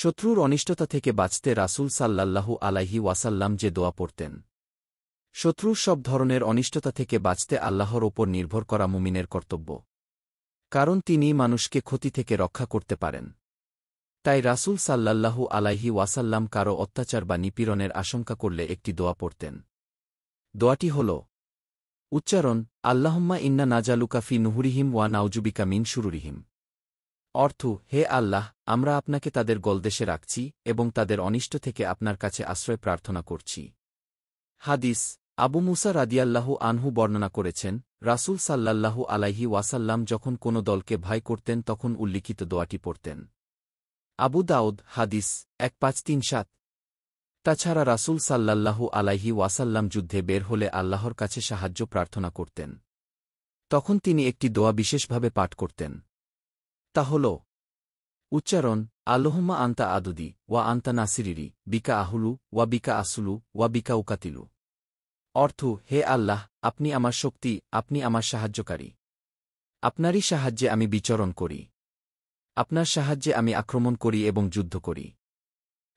শত্রুর অনিষ্টতা থেকে বাঁচতে রাসূল সাল্লাল্লাহু আলাইহি ওয়াসাল্লাম যে দোয়া পড়তেন। শত্রুর সব ধরনের অনিষ্টতা থেকে বাঁচতে আল্লাহর ওপর নির্ভর করা মুমিনের কর্তব্য, কারণ তিনিই মানুষকে ক্ষতি থেকে রক্ষা করতে পারেন। তাই রাসূল সাল্লাল্লাহু আলাইহি ওয়াসাল্লাম কারো অত্যাচার বা নিপীড়নের আশঙ্কা করলে একটি দোয়া পড়তেন। দোয়াটি হল উচ্চারণ, আল্লাহুম্মা ইন্না নাজালুকা ফি নুহুরিহিম ওয়া নাউজুবিকা মিন শুরুরিহিম। অর্থ, হে আল্লাহ, আমরা আপনাকে তাদের গলদেশে রাখছি এবং তাদের অনিষ্ট থেকে আপনার কাছে আশ্রয় প্রার্থনা করছি। হাদিস, আবু মুসা রাদিয়াল্লাহু আনহু বর্ণনা করেছেন, রাসূল সাল্লাল্লাহু আলাইহি ওয়াসাল্লাম যখন কোনো দলকে ভয় করতেন তখন উল্লিখিত দোয়াটি পড়তেন। আবু দাউদ হাদিস 1537। তাছাড়া রাসূল সাল্লাল্লাহু আলাইহি ওয়াসাল্লাম যুদ্ধে বের হলে আল্লাহর কাছে সাহায্য প্রার্থনা করতেন। তখন তিনি একটি দোয়া বিশেষভাবে পাঠ করতেন। তা হল উচ্চারণ, আল্লাহুম্মা আনতা আদুদি ওয়া আনতা নাসিরিরি বিকা আহুলু ওয়া বিকা আসুলু ওয়া বিকা উকাতিলু। অর্থ, হে আল্লাহ, আপনি আমার শক্তি, আপনি আমার সাহায্যকারী। আপনারই সাহায্যে আমি বিচরণ করি। আপনার সাহায্যে আমি আক্রমণ করি এবং যুদ্ধ করি।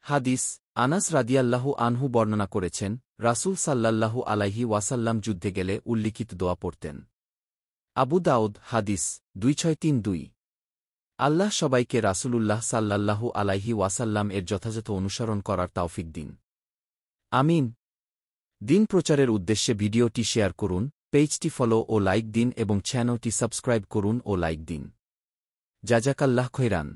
হাদিস, আনাস রাদিয়াল্লাহু আনহু বর্ণনা করেছেন, রাসূল সাল্লাল্লাহু আলাইহি ওয়াসাল্লাম যুদ্ধে গেলে উল্লিখিত দোয়া পড়তেন। আবু দাউদ হাদিস 2632। আল্লাহ সবাইকে রাসূলুল্লাহ সাল্লাল্লাহু আলাইহি ওয়াসাল্লাম এর যথাযথ অনুসরণ করার তৌফিক দিন। আমিন। দিন প্রচারের উদ্দেশ্যে ভিডিওটি শেয়ার করুন, পেজটি ফলো ও লাইক দিন এবং চ্যানেলটি সাবস্ক্রাইব করুন ও লাইক দিন। জাযাকাল্লাহ খৈরান।